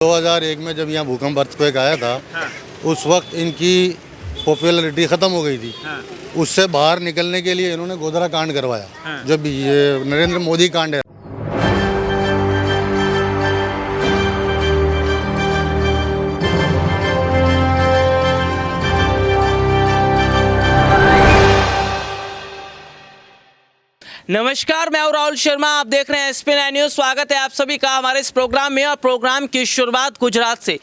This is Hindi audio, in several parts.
2001 में जब यहाँ भूकंप अर्थक्वेक आया था, उस वक्त इनकी पॉपुलैरिटी ख़त्म हो गई थी। उससे बाहर निकलने के लिए इन्होंने गोधरा कांड करवाया, जो भी ये नरेंद्र मोदी कांड है। नमस्कार, मैं हूं राहुल शर्मा। आप देख रहे हैं SP9 न्यूज़। स्वागत है आप सभी का हमारे इस प्रोग्राम में। और प्रोग्राम की शुरुआत गुजरात से।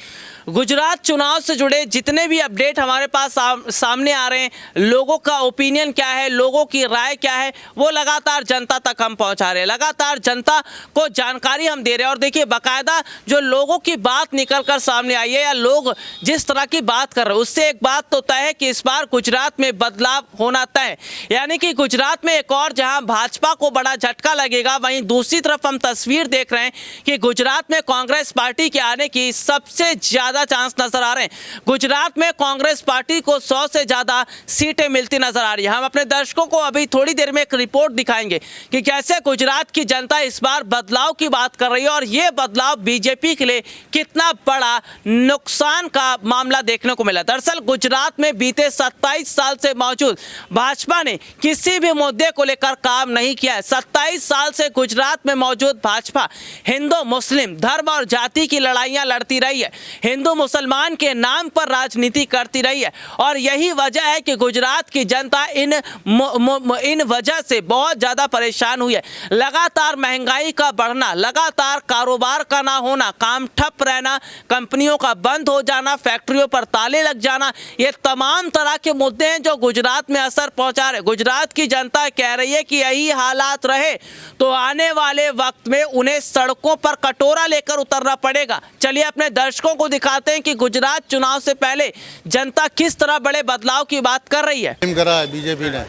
गुजरात चुनाव से जुड़े जितने भी अपडेट हमारे पास सामने आ रहे हैं, लोगों का ओपिनियन क्या है, लोगों की राय क्या है, वो लगातार जनता तक हम पहुंचा रहे हैं। लगातार जनता को जानकारी हम दे रहे हैं। और देखिए, बाकायदा जो लोगों की बात निकल कर सामने आई है या लोग जिस तरह की बात कर रहे हैं, उससे एक बात तो तय है कि इस बार गुजरात में बदलाव होना तय है। यानी कि गुजरात में एक और जहां भाजपा को बड़ा झटका लगेगा, वहीं दूसरी तरफ हम तस्वीर देख रहे हैं कि गुजरात में कांग्रेस पार्टी के आने की सबसे ज्यादा चांस नजर आ रहे हैं। गुजरात में कांग्रेस पार्टी को 100 से ज्यादा सीटें मिलती नजर आ रही है। हम अपने दर्शकों को अभी थोड़ी देर में एक रिपोर्ट दिखाएंगे कि कैसे गुजरात की जनता इस बार बदलाव की बात कर रही है और यह बदलाव बीजेपी के लिए कितना बड़ा नुकसान का मामला देखने को मिला। दरअसल गुजरात में बीते 27 साल से मौजूद भाजपा ने किसी भी मुद्दे को लेकर काम नहीं किया है। 27 साल से गुजरात में मौजूद भाजपा हिंदू मुस्लिम धर्म और जाति की लड़ाइयां लड़ती रही है, हिंदू मुसलमान के नाम पर राजनीति करती रही है। और यही वजह है कि गुजरात की जनता इन वजह से बहुत ज्यादा परेशान हुई है। लगातार महंगाई का बढ़ना, लगातार कारोबार का ना होना, काम ठप रहना, कंपनियों का बंद हो जाना, फैक्ट्रियों पर ताले लग जाना, ये तमाम तरह के मुद्दे हैं जो गुजरात में असर पहुंचा रहे। गुजरात की जनता कह रही है कि यही हालात रहे तो आने वाले वक्त में उन्हें सड़कों पर कटोरा लेकर उतरना पड़ेगा। चलिए अपने दर्शकों को दिखाते हैं कि गुजरात चुनाव से पहले जनता किस तरह बड़े बदलाव की बात कर रही है। करा है बीजेपी ने।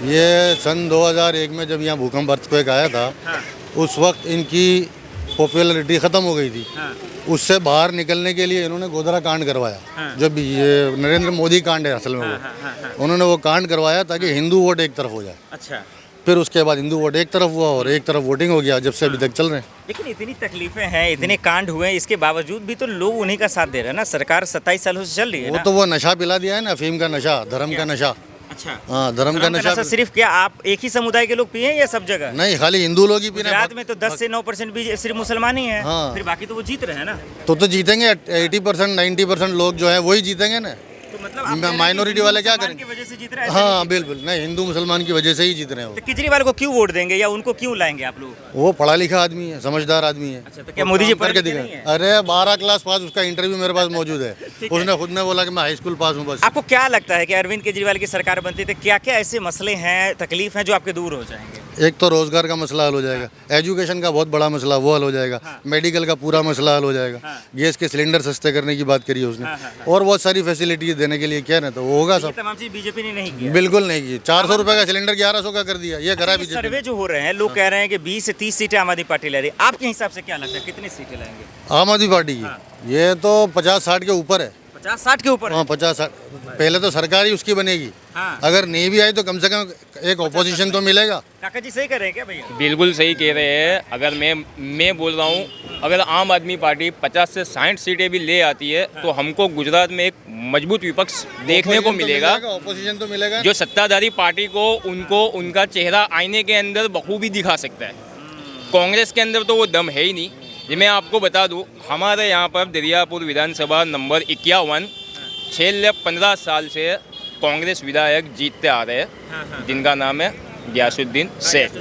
ये सन 2001 में जब यहाँ भूकंप अर्थक्वेक आया था, उस वक्त इनकी पॉपुलैरिटी ख़त्म हो गई थी। उससे बाहर निकलने के लिए इन्होंने गोधरा कांड करवाया, जो भी ये नरेंद्र मोदी कांड है असल में। वो उन्होंने वो कांड करवाया ताकि हिंदू वोट एक तरफ हो जाए। अच्छा। फिर उसके बाद हिंदू वोट एक तरफ हुआ और एक तरफ वोटिंग हो गया, जब से अभी तक चल रहे हैं। लेकिन इतनी तकलीफें हैं, इतने कांड हुए, इसके बावजूद भी तो लोग उन्हीं का साथ दे रहे हैं ना। सरकार 27 सालों से चल रही है। वो तो वो नशा पिला दिया है ना, अफीम का नशा, धर्म का नशा। अच्छा। हाँ, धर्म का नशा। सिर्फ क्या आप एक ही समुदाय के लोग पिए या सब जगह? नहीं, खाली हिंदू लोग ही पीने। गुजरात में तो 10 से 9% भी सिर्फ मुसलमान ही है। हाँ। फिर बाकी तो वो जीत रहे हैं ना। तो जीतेंगे 80% 90% लोग जो है वही जीतेंगे ना। तो मतलब माइनॉरिटी वाले क्या करेंगे? की वजह से जीत रहे हैं। हाँ बिल्कुल, नहीं, हिंदू मुसलमान की वजह से ही जीत रहे हैं। तो केजरीवाल को क्यों वोट देंगे या उनको क्यों लाएंगे आप लोग? वो पढ़ा लिखा आदमी है, समझदार आदमी है। अच्छा, तो क्या मोदी जी करके दिखा? अरे 12 क्लास पास, उसका इंटरव्यू मेरे पास मौजूद है। उसने खुद ने बोला कि मैं हाई स्कूल पास हूँ बस। आपको क्या लगता है कि अरविंद केजरीवाल की सरकार बनती है, क्या क्या ऐसे मसले हैं, तकलीफ हैं जो आपके दूर हो जाएंगे? एक तो रोजगार का मसला हल हो जाएगा, एजुकेशन का बहुत बड़ा मसला वो हल हो जाएगा, मेडिकल का पूरा मसला हल हो जाएगा, गैस के सिलेंडर सस्ते करने की बात करी है उसने, और बहुत सारी फैसिलिटी देने के लिए क्या ना, तो वो होगा सब। तमाम चीज बीजेपी ने नहीं किया। बिल्कुल नहीं की। 400 रुपए का सिलेंडर 1100 का कर दिया, ये करा बीजेपी। सर्वे जो हो रहे हैं, लोग कह रहे हैं कि 20 से 30 सीटें आम आदमी पार्टी ले रही है। आपके हिसाब से क्या लगता है, कितनी सीटें लाएंगे आम आदमी पार्टी की? ये तो 50-60 के ऊपर है। 50-60 के ऊपर? हाँ, 50-60। पहले तो सरकार ही उसकी बनेगी। अगर नहीं भी आई तो कम से कम एक ऑपोजिशन तो मिलेगा। काका जी सही कह रहे हैं क्या भैया? बिल्कुल सही कह रहे हैं। अगर मैं बोल रहा हूँ, अगर आम आदमी पार्टी 50 से 60 सीटें भी ले आती है तो हमको गुजरात में एक मजबूत विपक्ष देखने को मिलेगा। ऑपोजिशन तो मिलेगा जो सत्ताधारी पार्टी को उनको उनका चेहरा आईने के अंदर बखूबी दिखा सकता है। कांग्रेस के अंदर तो वो दम है ही नहीं। ये मैं आपको बता दूं, हमारे यहाँ पर दरियापुर विधानसभा नंबर 51 छः 15 साल से कांग्रेस विधायक जीतते आ रहे हैं, जिनका नाम है गयासुद्दीन शेख।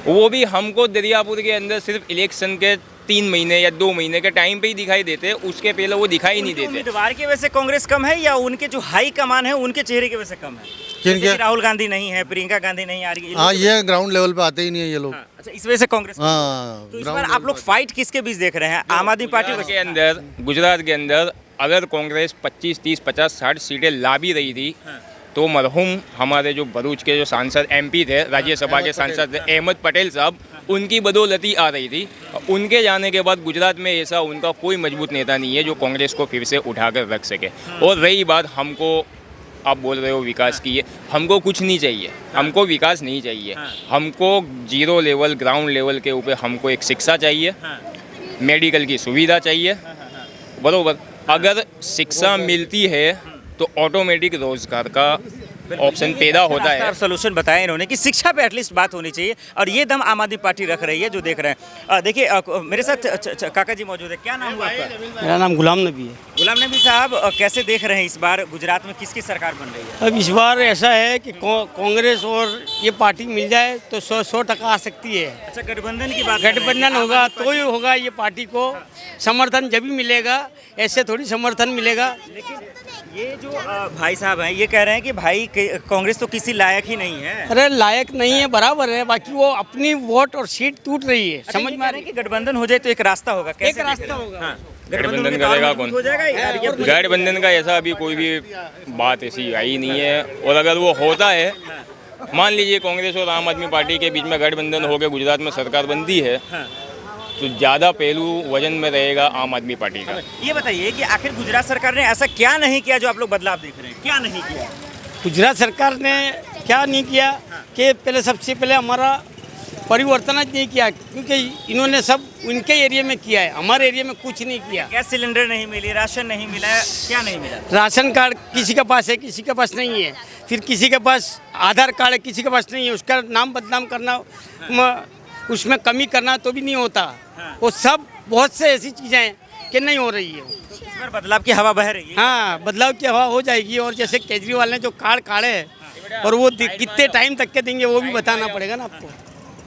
वो भी हमको दरियापुर के अंदर सिर्फ इलेक्शन के 3 महीने या 2 महीने के टाइम पे ही दिखाई देते हैं, उसके पहले वो दिखाई नहीं देते। उम्मीदवार की वजह से कांग्रेस कम है या उनके जो हाई कमान है उनके चेहरे की वजह से कम है? जैसे राहुल गांधी नहीं है, प्रियंका गांधी नहीं आ रही है। हाँ, ये ग्राउंड लेवल पे आते ही नहीं है ये लोग। अच्छा, इस वजह से कांग्रेस। हाँ, तो इस बार आप लोग फाइट किसके बीच देख रहे हैं? आम आदमी पार्टी के अंदर, गुजरात के अंदर अगर कांग्रेस 25, 30, 50, 60 सीटें ला भी रही थी तो मरहूम हमारे जो भरूच के जो सांसद MP थे, राज्यसभा के सांसद अहमद पटेल साहब, उनकी बदौलत ही आ रही थी। उनके जाने के बाद गुजरात में ऐसा उनका कोई मजबूत नेता नहीं है जो कांग्रेस को फिर से उठाकर रख सके। और रही बात हमको आप बोल रहे हो विकास की, है हमको कुछ नहीं चाहिए, हमको विकास नहीं चाहिए, हमको जीरो लेवल ग्राउंड लेवल के ऊपर हमको एक शिक्षा चाहिए, मेडिकल की सुविधा चाहिए, बरोबर। अगर शिक्षा मिलती है तो ऑटोमेटिक रोजगार का ऑप्शन पैदा होता है। और सोल्यूशन बताया इन्होंने कि शिक्षा पे एटलीस्ट बात होनी चाहिए, और ये दम आम आदमी पार्टी रख रही है जो देख रहे हैं। देखिए मेरे साथ काका जी मौजूद है। क्या नाम हुआ आपका? मेरा नाम गुलाम नबी है। गुलाम नबी साहब, कैसे देख रहे हैं इस बार गुजरात में किसकी सरकार बन रही है? अब इस बार ऐसा है कि कांग्रेस और ये पार्टी मिल जाए तो 100% आ सकती है। अच्छा, गठबंधन की बात कर रहे हैं। गठबंधन होगा तो ही होगा, ये पार्टी को समर्थन जब भी मिलेगा, ऐसे थोड़ी समर्थन मिलेगा। लेकिन ये जो भाई साहब हैं ये कह रहे हैं कि भाई कांग्रेस तो किसी लायक ही नहीं है। अरे लायक नहीं है, बराबर है, बाकी वो अपनी वोट और सीट टूट रही है। अच्छा, समझ ये में कह आ रहे रही हैं कि गठबंधन हो जाए तो एक रास्ता होगा। कैसे एक रास्ता देख रहे हैं? होगा। हाँ, गठबंधन करेगा कौन? हो जाएगा यार, ये गठबंधन का ऐसा अभी कोई भी बात ऐसी आई नहीं है, और अगर वो होता है, मान लीजिए कांग्रेस और आम आदमी पार्टी के बीच में गठबंधन हो गया, गुजरात में सरकार बनती है, तो ज़्यादा पहलू वजन में रहेगा आम आदमी पार्टी का। ये बताइए कि आखिर गुजरात सरकार ने ऐसा क्या नहीं किया जो आप लोग बदलाव देख रहे हैं? क्या नहीं किया? गुजरात सरकार ने क्या नहीं किया कि पहले सबसे पहले हमारा परिवर्तन नहीं किया, क्योंकि इन्होंने सब उनके एरिया में किया है, हमारे एरिया में कुछ नहीं किया। गैस सिलेंडर नहीं मिली, राशन नहीं मिला, क्या नहीं मिला? राशन कार्ड किसी के पास है, किसी के पास नहीं है, फिर किसी के पास आधार कार्ड है, किसी के पास नहीं है, उसका नाम बदनाम करना, उसमें कमी करना तो भी नहीं होता। वो सब बहुत से ऐसी चीज़ें हैं कि नहीं हो रही है। इस बार बदलाव की हवा बह रही है। हाँ, बदलाव की हवा हो जाएगी। और जैसे केजरीवाल ने जो कार्ड काढ़े हैं और वो कितने टाइम तक के देंगे वो भी बताना पड़ेगा ना आपको।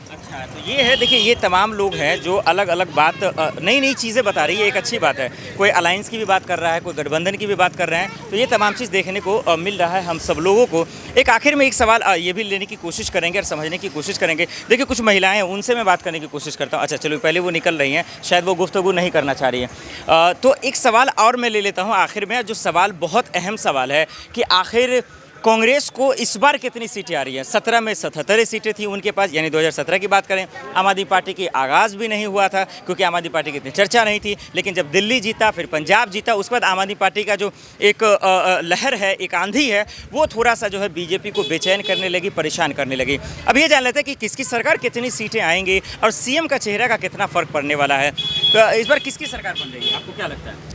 अच्छा, तो ये है, देखिए ये तमाम लोग हैं जो अलग अलग बात, नई नई चीज़ें बता रही है। एक अच्छी बात है, कोई अलायंस की भी बात कर रहा है, कोई गठबंधन की भी बात कर रहे हैं, तो ये तमाम चीज़ देखने को मिल रहा है हम सब लोगों को। एक आखिर में एक सवाल ये भी लेने की कोशिश करेंगे और समझने की कोशिश करेंगे। देखिए कुछ महिलाएं हैं, उनसे मैं बात करने की कोशिश करता हूँ। अच्छा चलो, पहले वो निकल रही हैं, शायद वो गुफ्तगू नहीं करना चाह रही है। तो एक सवाल और मैं ले लेता हूँ आखिर में, जो सवाल बहुत अहम सवाल है कि आखिर कांग्रेस को इस बार कितनी सीटें आ रही हैं? 17 में 77 सीटें थी उनके पास, यानी 2017 की बात करें। आम आदमी पार्टी की आगाज़ भी नहीं हुआ था क्योंकि आम आदमी पार्टी की इतनी चर्चा नहीं थी, लेकिन जब दिल्ली जीता, फिर पंजाब जीता, उसके बाद आम आदमी पार्टी का जो एक लहर है, एक आंधी है, वो थोड़ा सा जो है बीजेपी को बेचैन करने लगी, परेशान करने लगी। अब ये जान लेते हैं कि किसकी सरकार, कितनी सीटें आएंगी और सीएम का चेहरा का कितना फ़र्क पड़ने वाला है। तो इस बार किसकी सरकार बन रही है, आपको क्या लगता है?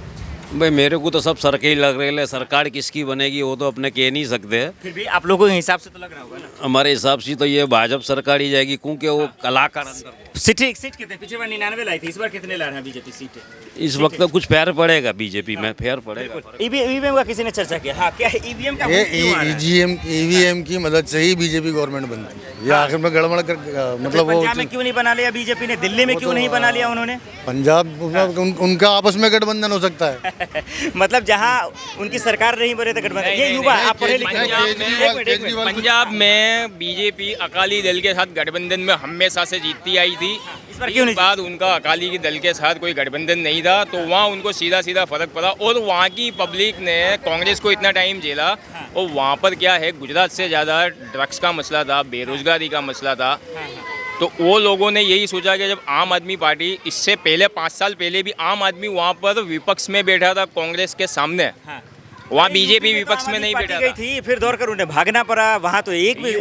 भाई मेरे को तो सब सरकारी लग रहे हैं, सरकार किसकी बनेगी वो तो अपने कह नहीं सकते। फिर भी आप लोगों के हिसाब से तो लग रहा होगा ना? हमारे हिसाब से तो ये भाजपा सरकार ही जाएगी, क्योंकि वो कलाकार सीट कितने? पिछले बार 99 लाई थी, इस बार कितने ला रहे हैं बीजेपी सीटें? इस वक्त तो कुछ फेयर पड़ेगा बीजेपी में, फेयर पड़ेगा। ईवीएम का किसी ने चर्चा किया? हाँ, क्या ईवीएम का? ईवीएम की मदद से ही बीजेपी गवर्नमेंट बनती है। ये आखिर में गड़बड़ कर, मतलब वो पंजाब में क्यों नहीं बना लिया बीजेपी ने? दिल्ली में क्यों नहीं बना लिया उन्होंने? पंजाब उनका आपस में गठबंधन हो सकता है। मतलब जहाँ उनकी सरकार नहीं बने तो गठबंधन। ये युवा, आप पढ़े लिखे। पंजाब में बीजेपी अकाली दल के साथ गठबंधन में हमेशा से जीतती आई थी। इस बार क्यों नहीं? बाद उनका अकाली दल के साथ कोई गठबंधन नहीं था, तो वहाँ उनको सीधा सीधा फर्क पड़ा, और वहाँ की पब्लिक ने कांग्रेस को इतना टाइम झेला। और वहाँ पर क्या है, गुजरात से ज़्यादा ड्रग्स का मसला था, बेरोजगारी का मसला था, तो वो लोगों ने यही सोचा कि जब आम आदमी पार्टी, इससे पहले 5 साल पहले भी आम आदमी वहाँ पर विपक्ष में बैठा था कांग्रेस के सामने, वहाँ बीजेपी विपक्ष में नहीं बैठा गई थी, फिर दौड़ कर उन्हें भागना पड़ा। वहाँ तो एक भी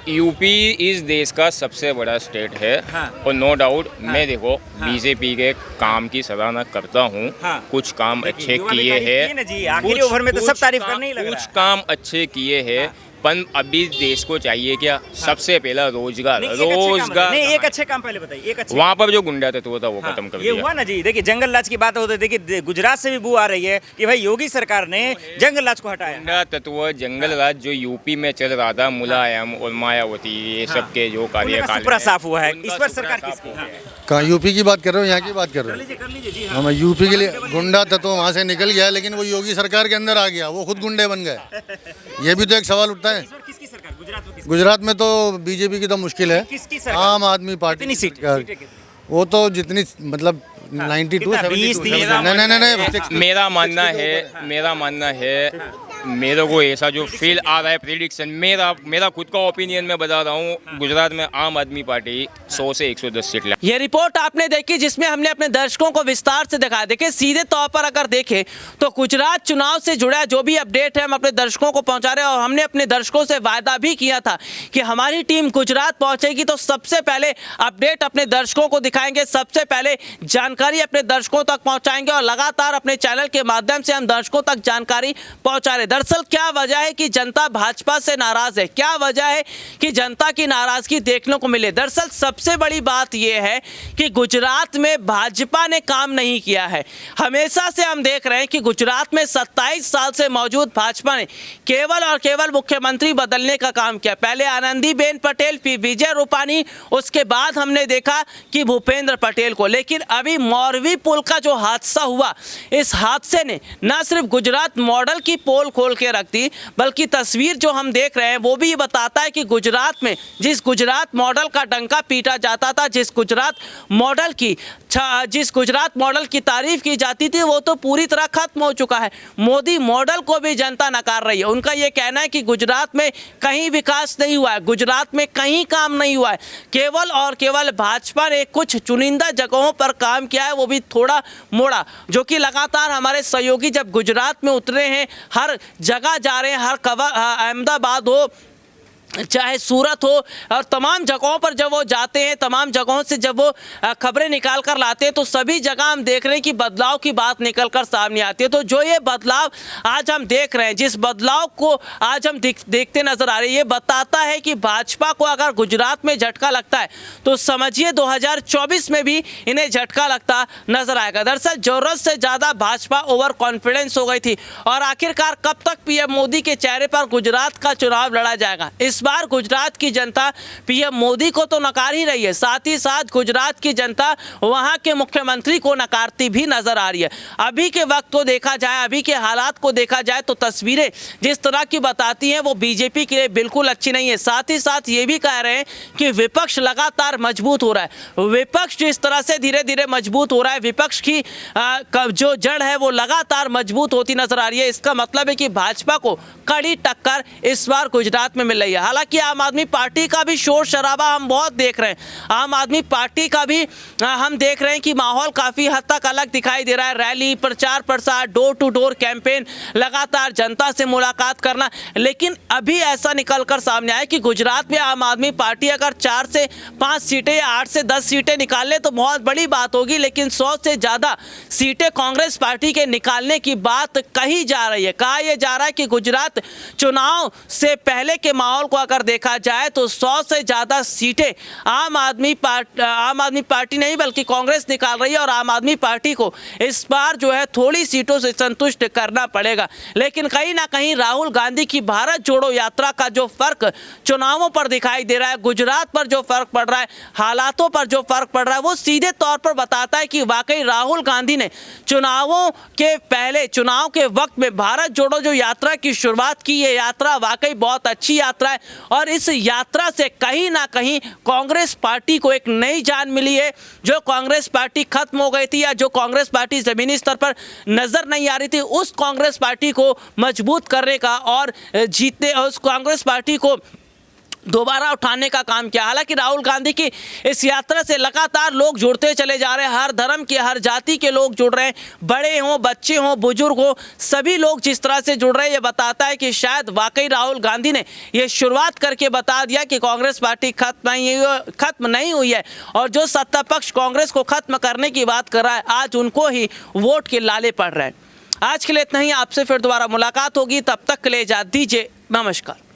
यूपी इस देश का सबसे बड़ा स्टेट है, और नो डाउट मैं देखो बीजेपी के काम की सराहना करता हूँ। कुछ काम अच्छे किए हैं, आखिरी ओवर में तो सब तारीफ करने ही लग रहा है। कुछ काम अच्छे किए हैं, पर अभी देश को चाहिए क्या? सबसे पहला रोजगार। नहीं, एक अच्छे काम पहले बताइए, एक अच्छे। वहाँ पर जो गुंडा तत्व था वो खत्म कर दिया। ये हुआ ना जी। देखिए जंगल राज की बात होती है, देखिए गुजरात से भी बू आ रही है कि भाई योगी सरकार ने जंगल राज को हटाया। गुंडा तत्व, जंगल राज जो यूपी में चल रहा था, मुलायम और मायावती, ये सब के जो कार्यकाल पूरा साफ हुआ है। इस पर सरकार किसकी? कहाँ यूपी की बात कर रहे हो, यहाँ की बात कर रहे हो? कर लीजिए जी। हम यूपी के लिए गुंडा तत्व वहाँ से निकल गया, लेकिन वो योगी सरकार के अंदर आ गया, वो खुद गुंडे बन गए। ये भी तो एक सवाल उठता है। किसकी सरकार गुजरात में? गुजरात में तो बीजेपी की तो मुश्किल है। किसकी सरकार? आम आदमी पार्टी कितनी सीट? वो तो जितनी, मतलब 92 20, 30, नहीं। मेरा मानना है मेरे को ऐसा जो फील आ रहा है, प्रिडिक्शन मेरा खुद का ओपिनियन मैं बता रहा हूँ, गुजरात में आम आदमी पार्टी 100 से 110 सीट ला। ये रिपोर्ट आपने देखी जिसमें हमने अपने दर्शकों को विस्तार से दिखाया। देखिए सीधे तौर पर अगर देखें तो गुजरात चुनाव से जुड़ा जो भी अपडेट है हम अपने दर्शकों को पहुंचा रहे हैं, और हमने अपने दर्शकों से वायदा भी किया था कि हमारी टीम गुजरात पहुंचेगी तो सबसे पहले अपडेट अपने दर्शकों को दिखाएंगे, सबसे पहले जानकारी अपने दर्शकों तक पहुंचाएंगे, और लगातार अपने चैनल के माध्यम से हम दर्शकों तक जानकारी पहुंचा रहे। दरअसल क्या वजह है कि जनता भाजपा से नाराज है, क्या वजह है कि जनता की नाराजगी देखने को मिले? दरअसल सबसे बड़ी बात यह है कि गुजरात में भाजपा ने काम नहीं किया है। हमेशा से हम देख रहे हैं कि गुजरात में 27 साल से मौजूद भाजपा ने केवल और केवल मुख्यमंत्री बदलने का काम किया। पहले आनंदीबेन पटेल, फिर विजय रूपानी, उसके बाद हमने देखा कि भूपेंद्र पटेल को। लेकिन अभी मोरवी पुल का जो हादसा हुआ, इस हादसे ने न सिर्फ गुजरात मॉडल की पोल खोल के रख दी, बल्कि तस्वीर जो हम देख रहे हैं वो भी बताता है कि गुजरात में जिस गुजरात मॉडल का डंका पीटा जाता था, जिस गुजरात मॉडल की तारीफ की जाती थी, वो तो पूरी तरह खत्म हो चुका है। मोदी मॉडल को भी जनता नकार रही है। उनका ये कहना है कि गुजरात में कहीं विकास नहीं हुआ है, गुजरात में कहीं काम नहीं हुआ है, केवल और केवल भाजपा ने कुछ चुनिंदा जगहों पर काम किया है, वो भी थोड़ा मोड़ा। जो कि लगातार हमारे सहयोगी जब गुजरात में उतरे हैं, हर जगह जा रहे हैं, हर अहमदाबाद हो चाहे सूरत हो, और तमाम जगहों पर जब वो जाते हैं, तमाम जगहों से जब वो खबरें निकाल कर लाते हैं, तो सभी जगह हम देख रहे हैं कि बदलाव की बात निकल कर सामने आती है। तो जो ये बदलाव आज हम देख रहे हैं, जिस बदलाव को आज हम देखते नजर आ रहे हैं, ये बताता है कि भाजपा को अगर गुजरात में झटका लगता है तो समझिए 2024 में भी इन्हें झटका लगता नजर आएगा। दरअसल जरूरत से ज़्यादा भाजपा ओवर कॉन्फिडेंस हो गई थी, और आखिरकार कब तक पीएम मोदी के चेहरे पर गुजरात का चुनाव लड़ा जाएगा? इस बार गुजरात की जनता पीएम मोदी को तो नकार ही रही है, साथ ही साथ गुजरात की जनता वहां के मुख्यमंत्री को नकारती भी नजर आ रही है। अभी के वक्त को देखा जाए, अभी के हालात को देखा जाए तो तस्वीरें जिस तरह की बताती हैं वो बीजेपी के लिए बिल्कुल अच्छी नहीं है। साथ ही साथ ये भी कह रहे हैं कि विपक्ष लगातार मजबूत हो रहा है। विपक्ष जिस तरह से धीरे धीरे मजबूत हो रहा है, विपक्ष की जो जड़ है वो लगातार मजबूत होती नजर आ रही है। इसका मतलब है कि भाजपा को कड़ी टक्कर इस बार गुजरात में मिल रही है। हालांकि आम आदमी पार्टी का भी शोर शराबा हम बहुत देख रहे हैं, आम आदमी पार्टी का भी हम देख रहे हैं कि माहौल काफ़ी हद तक अलग दिखाई दे रहा है। रैली, प्रचार प्रसार, डोर टू डोर कैंपेन, लगातार जनता से मुलाकात करना। लेकिन अभी ऐसा निकल कर सामने आया कि गुजरात में आम आदमी पार्टी अगर 4 से 5 सीटें या 8 से 10 सीटें निकाल ले तो बहुत बड़ी बात होगी, लेकिन 100 से ज़्यादा सीटें कांग्रेस पार्टी के निकालने की बात कही जा रही है। कहा यह जा रहा है कि गुजरात चुनाव से पहले के माहौल को अगर देखा जाए तो 100 से ज़्यादा सीटें आम आदमी पार्टी नहीं बल्कि कांग्रेस निकाल रही है, और आम आदमी पार्टी को इस बार जो है थोड़ी सीटों से संतुष्ट करना पड़ेगा। लेकिन कहीं ना कहीं राहुल गांधी की भारत जोड़ो यात्रा का जो फर्क चुनावों पर दिखाई दे रहा है, गुजरात पर जो फर्क पड़ रहा है, हालातों पर जो फर्क पड़ रहा है, वो सीधे तौर पर बताता है कि वाकई राहुल गांधी ने चुनावों के पहले, चुनाव के वक्त में भारत जोड़ो जो यात्रा की शुरुआत की, ये यात्रा वाकई बहुत अच्छी यात्रा है, और इस यात्रा से कहीं ना कहीं कांग्रेस पार्टी को एक नई जान मिली है। जो कांग्रेस पार्टी खत्म हो गई थी, या जो कांग्रेस पार्टी जमीनी स्तर पर नजर नहीं आ रही थी, उस कांग्रेस पार्टी को मजबूत करने का और जीतने, उस कांग्रेस पार्टी को दोबारा उठाने का काम किया। हालांकि राहुल गांधी की इस यात्रा से लगातार लोग जुड़ते चले जा रहे हैं, हर धर्म के, हर जाति के लोग जुड़ रहे हैं, बड़े हों, बच्चे हों, बुजुर्ग हों, सभी लोग जिस तरह से जुड़ रहे हैं, ये बताता है कि शायद वाकई राहुल गांधी ने ये शुरुआत करके बता दिया कि कांग्रेस पार्टी खत्म नहीं हुई है, और जो सत्ता पक्ष कांग्रेस को खत्म करने की बात कर रहा है, आज उनको ही वोट के लाले पड़ रहे हैं। आज के लिए इतना ही, आपसे फिर दोबारा मुलाकात होगी, तब तक के लिए इजाज़त दीजिए, नमस्कार।